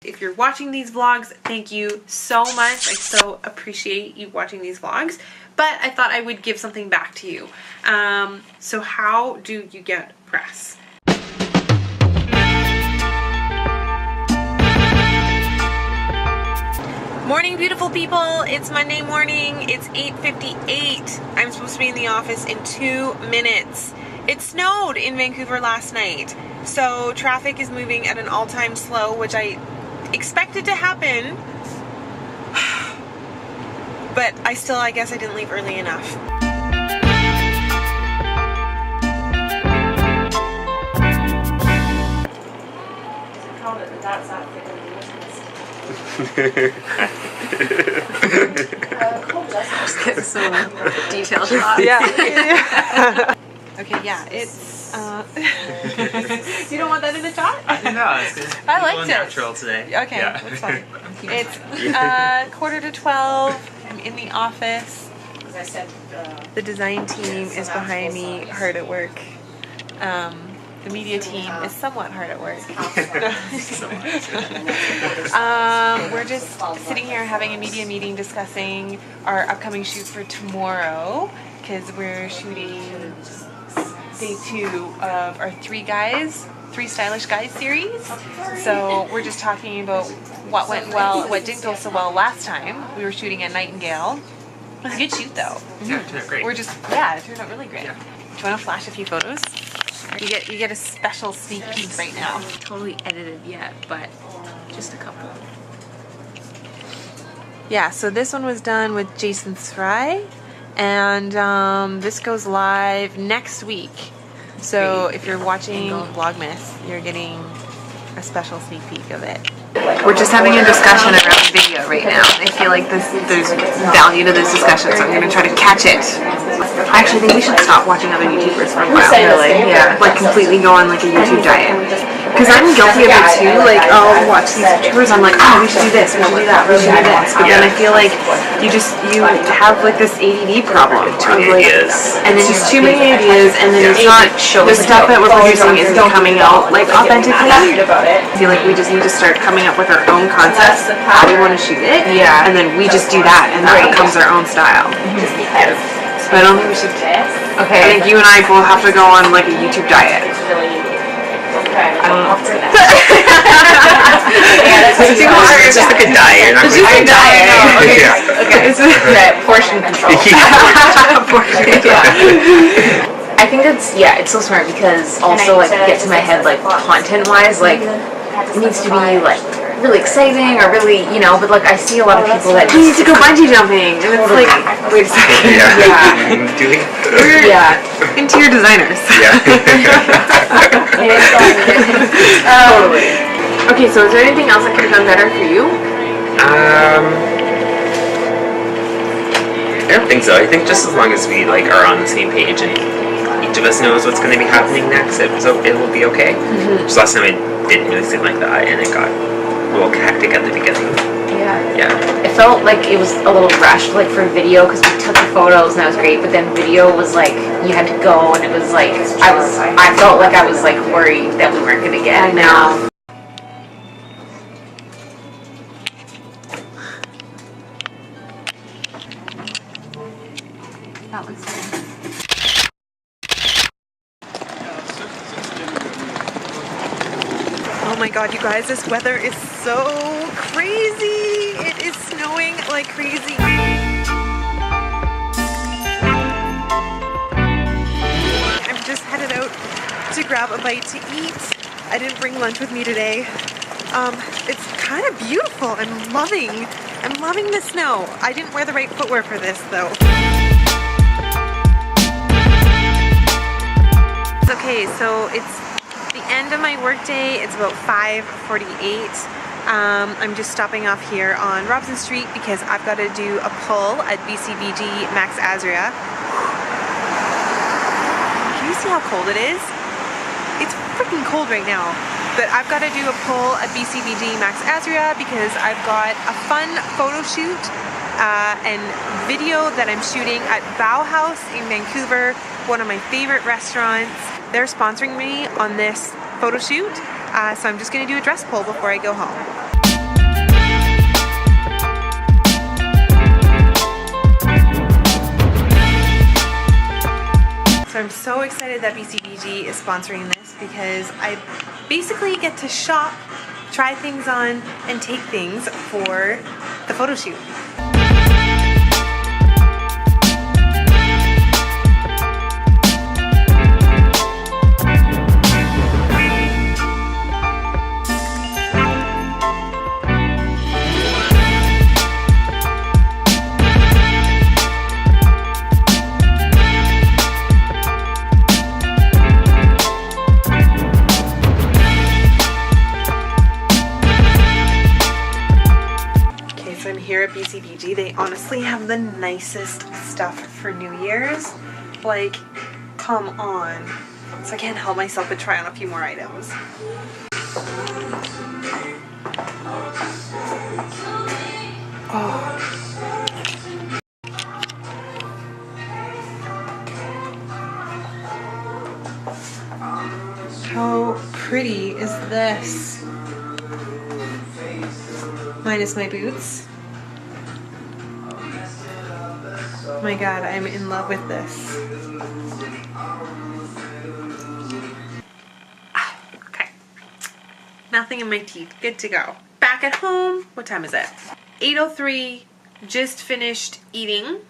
If you're watching these vlogs, thank you so much. I so appreciate you watching these vlogs, but I thought I would give something back to you. So how do you get press? Morning, beautiful people. It's Monday morning. It's 8:58. I'm supposed to be in the office in 2 minutes. It snowed in Vancouver last night, so traffic is moving at an all-time slow, which I expected to happen, but I guess I didn't leave early enough. Get some detailed shots. Yeah. Okay, yeah, it's you don't want that in the shot? No, it's good. I liked it. Natural today. Okay, yeah. that's fine. It's 11:45. I'm in the office. As I said, the design team is behind me, hard at work. The media team is somewhat hard at work. We're just sitting here having a media meeting discussing our upcoming shoot for tomorrow, because we're shooting day 2 of our Three Stylish Guys series. So we're just talking about what went well, what didn't go so well last time. We were shooting at Nightingale. It was a good shoot though. Yeah, it turned out great. It turned out really great. Yeah. Do you want to flash a few photos? You get a special sneak peek right now. Not totally edited yet, but just a couple. Yeah, so this one was done with Jason Fry, and this goes live next week. So if you're watching Vlogmas, you're getting a special sneak peek of it. We're just having a discussion around video right now. I feel like there's value to this discussion, so I'm going to try to catch it. I actually think we should stop watching other YouTubers for a while. Really? Yeah. Like completely go on like a YouTube diet. Because I'm guilty of it too. Like I'll watch these YouTubers, I'm like, oh, we should do this, we should do that, we should do this. But then I feel like you have like this ADD problem. Too many ideas. And then just too many ideas, and then it's not, the stuff that we're producing isn't coming out like authentically. I feel like we just need to start coming up with our own concepts, how we want to shoot it, and then we just do that, and that becomes our own style. So I don't think we should. Okay. I think you and I both have to go on like a YouTube diet. I don't know. It's just like a diet. It's just a diet. Okay. Yeah. Okay. It's portion control. I think it's so smart, because also like it gets in my head like content-wise, like it needs to be like really exciting or really, but like I see a lot of people that we need to go bungee jumping, and it's like, wait a second. Yeah. We're interior designers. Yeah. Totally. Okay, so is there anything else that could have done better for you? I don't think so. I think just as long as we like are on the same page and each of us knows what's going to be happening next, it will be okay. Just last time I didn't really seem like that, and it got a little hectic at the beginning. Yeah. It felt like it was a little rushed, like for video, because we took the photos and that was great, but then video was like you had to go, and it was like I felt like I was like worried that we weren't going to get it now. That looks good. Oh my god, you guys, this weather is so crazy. It is snowing like crazy. I'm just headed out to grab a bite to eat. I didn't bring lunch with me today. It's kind of beautiful. I'm loving the snow. I didn't wear the right footwear for this though. Okay, so it's the end of my workday. It's about 5:48. I'm just stopping off here on Robson Street because I've got to do a pull at BCBG Max Azria. Can you see how cold it is? It's freaking cold right now. But I've got to do a pull at BCBG Max Azria because I've got a fun photo shoot and video that I'm shooting at Bauhaus in Vancouver, one of my favorite restaurants. They're sponsoring me on this photo shoot, so I'm just going to do a dress pull before I go home. So I'm so excited that BCBG is sponsoring this because I basically get to shop, try things on, and take things for the photo shoot. Here at BCBG, they honestly have the nicest stuff for New Year's. Like, come on. So I can't help myself but try on a few more items. Oh. How pretty is this? Minus my boots. Oh my god, I'm in love with this. Okay. Nothing in my teeth. Good to go. Back at home. What time is it? 8:03. Just finished eating.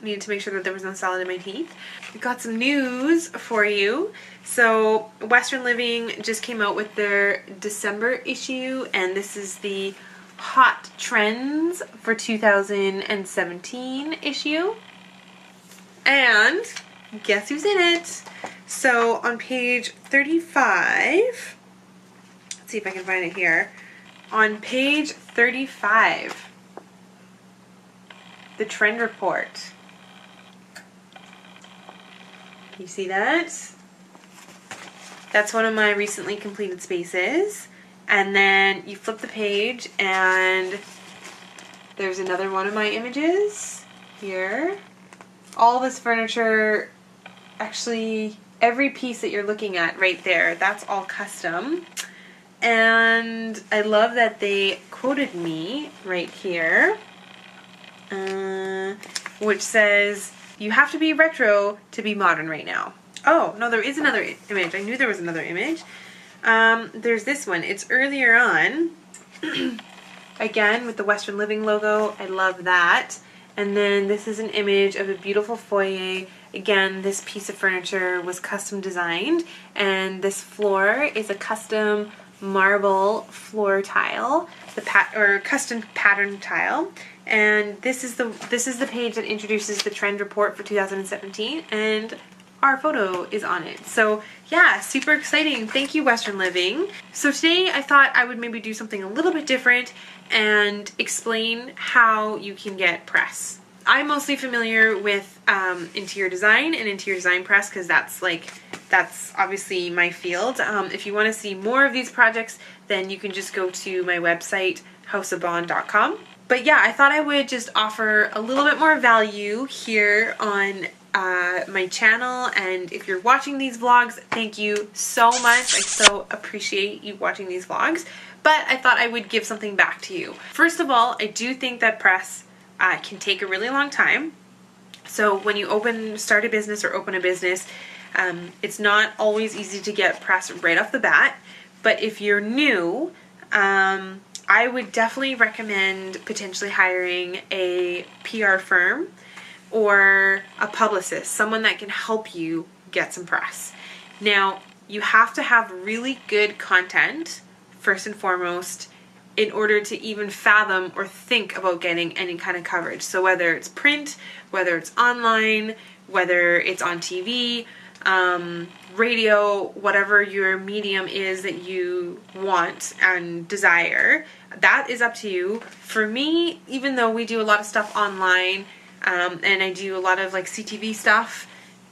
Needed to make sure that there was no salad in my teeth. We got some news for you. So Western Living just came out with their December issue, and this is the Hot Trends for 2017 issue. And guess who's in it? So on page 35, let's see if I can find it here. On page 35, the trend report. You see that? That's one of my recently completed spaces. And then you flip the page and there's another one of my images here. All this furniture, actually every piece that you're looking at right there, that's all custom. And I love that they quoted me right here, which says, "You have to be retro to be modern right now." Oh, no, there is another image. I knew there was another image. There's this one. It's earlier on. Again, with the Western Living logo. I love that. And then this is an image of a beautiful foyer. Again, this piece of furniture was custom designed. And this floor is a custom marble floor tile. Custom pattern tile. And this is the page that introduces the trend report for 2017. And our photo is on it. So yeah, super exciting. Thank you, Western Living. So today I thought I would maybe do something a little bit different and explain how you can get press. I'm mostly familiar with interior design and interior design press because that's obviously my field. If you want to see more of these projects, then you can just go to my website, houseofbohn.com. But yeah, I thought I would just offer a little bit more value here on my channel, and if you're watching these vlogs, thank you so much. I so appreciate you watching these vlogs, but I thought I would give something back to you. First of all, I do think that press can take a really long time. So when you start a business or open a business, it's not always easy to get press right off the bat, but if you're new, I would definitely recommend potentially hiring a PR firm or a publicist, someone that can help you get some press. Now, you have to have really good content, first and foremost, in order to even fathom or think about getting any kind of coverage. So whether it's print, whether it's online, whether it's on TV, radio, whatever your medium is that you want and desire, that is up to you. For me, even though we do a lot of stuff online, and I do a lot of like CTV stuff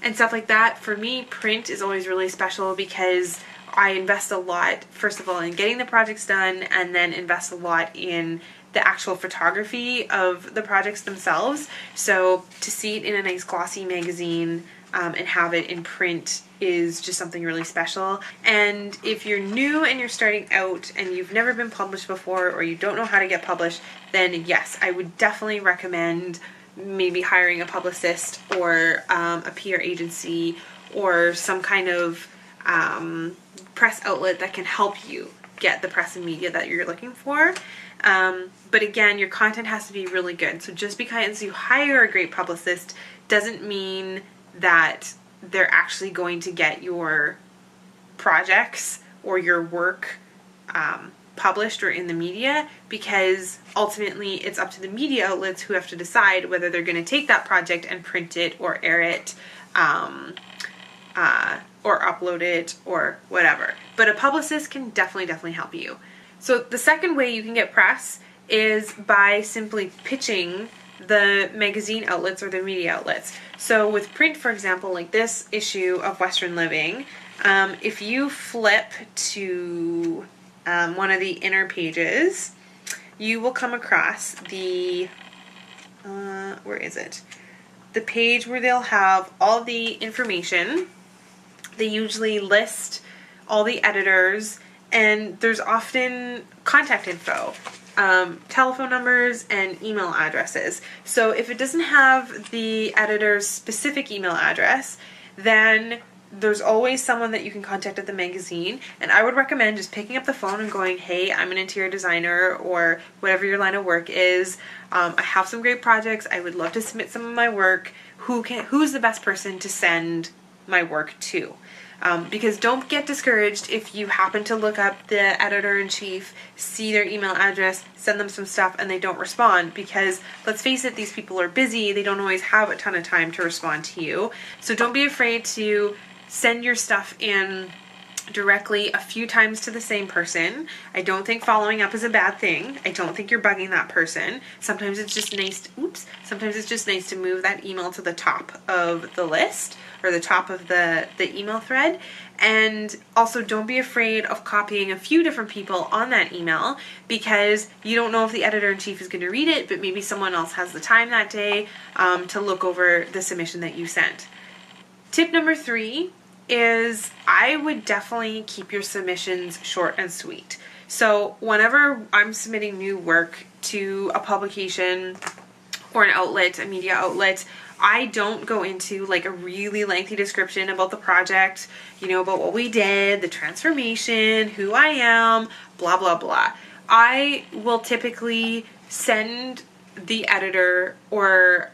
and stuff like that, for me, print is always really special because I invest a lot, first of all, in getting the projects done, and then invest a lot in the actual photography of the projects themselves. So to see it in a nice glossy magazine and have it in print is just something really special. And if you're new and you're starting out and you've never been published before, or you don't know how to get published, then yes, I would definitely recommend maybe hiring a publicist or a PR agency or some kind of press outlet that can help you get the press and media that you're looking for. But again, your content has to be really good. So just because you hire a great publicist doesn't mean that they're actually going to get your projects or your work published or in the media, because ultimately it's up to the media outlets who have to decide whether they're going to take that project and print it or air it or upload it or whatever. But a publicist can definitely help you. So the second way you can get press is by simply pitching the magazine outlets or the media outlets. So with print, for example, like this issue of Western Living, if you flip to one of the inner pages, you will come across the, where is it? The page where they'll have all the information. They usually list all the editors, and there's often contact info, telephone numbers and email addresses. So if it doesn't have the editor's specific email address, then there's always someone that you can contact at the magazine, and I would recommend just picking up the phone and going, hey, I'm an interior designer, or whatever your line of work is. I have some great projects. I would love to submit some of my work. Who's the best person to send my work to? Because don't get discouraged if you happen to look up the editor-in-chief, see their email address, send them some stuff, and they don't respond, because let's face it, these people are busy. They don't always have a ton of time to respond to you. So don't be afraid to send your stuff in directly a few times to the same person. I don't think following up is a bad thing. I don't think you're bugging that person. Sometimes it's just nice to, sometimes it's just nice to move that email to the top of the list or the top of the email thread. And also don't be afraid of copying a few different people on that email, because you don't know if the editor-in-chief is going to read it, but maybe someone else has the time that day to look over the submission that you sent. Tip number 3 is I would definitely keep your submissions short and sweet. So whenever I'm submitting new work to a publication or an outlet, a media outlet, I don't go into like a really lengthy description about the project, you know, about what we did, the transformation, who I am, blah, blah, blah. I will typically send the editor or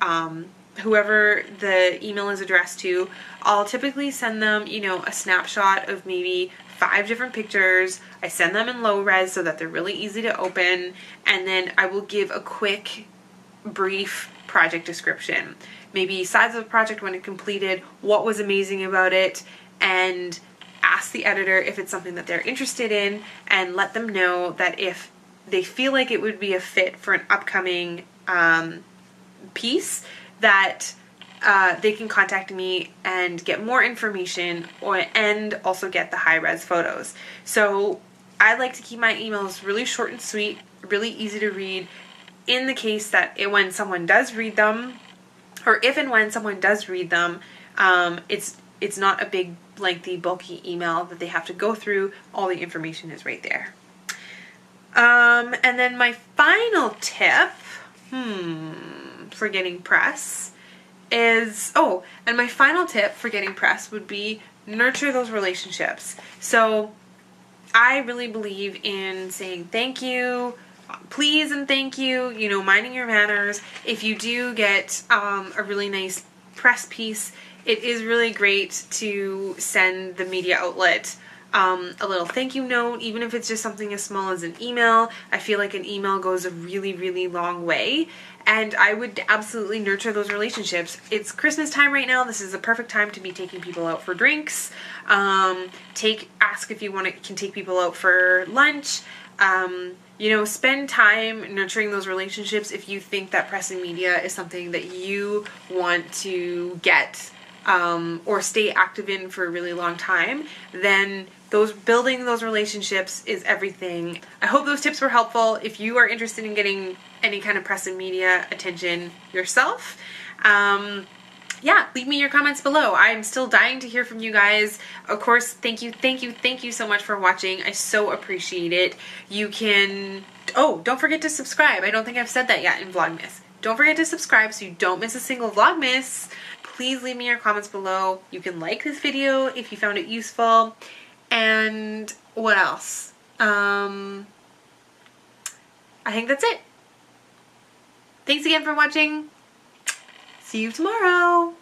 whoever the email is addressed to, I'll typically send them, you know, a snapshot of maybe 5 different pictures. I send them in low res so that they're really easy to open, and then I will give a quick, brief project description. Maybe size of the project when it completed, what was amazing about it, and ask the editor if it's something that they're interested in, and let them know that if they feel like it would be a fit for an upcoming piece, that they can contact me and get more information and also get the high-res photos. So I like to keep my emails really short and sweet, really easy to read, in the case that when someone does read them, or if and when someone does read them, it's not a big, lengthy, bulky email that they have to go through. All the information is right there. And then my final tip, for getting press is, and my final tip for getting press would be nurture those relationships. So I really believe in saying thank you, please and thank you, you know, minding your manners. If you do get a really nice press piece, it is really great to send the media outlet a little thank you note, even if it's just something as small as an email. I feel like an email goes a really, really long way, and I would absolutely nurture those relationships. It's Christmas time right now. This is the perfect time to be taking people out for drinks. Ask if you can take people out for lunch. You know, spend time nurturing those relationships. If you think that press and media is something that you want to get or stay active in for a really long time, then building those relationships is everything. I hope those tips were helpful. If you are interested in getting any kind of press and media attention yourself, yeah, leave me your comments below. I'm still dying to hear from you guys. Of course, thank you so much for watching. I so appreciate it. You can, don't forget to subscribe. I don't think I've said that yet in Vlogmas. Don't forget to subscribe so you don't miss a single Vlogmas. Please leave me your comments below. You can like this video if you found it useful. And what else? I think that's it. Thanks again for watching. See you tomorrow.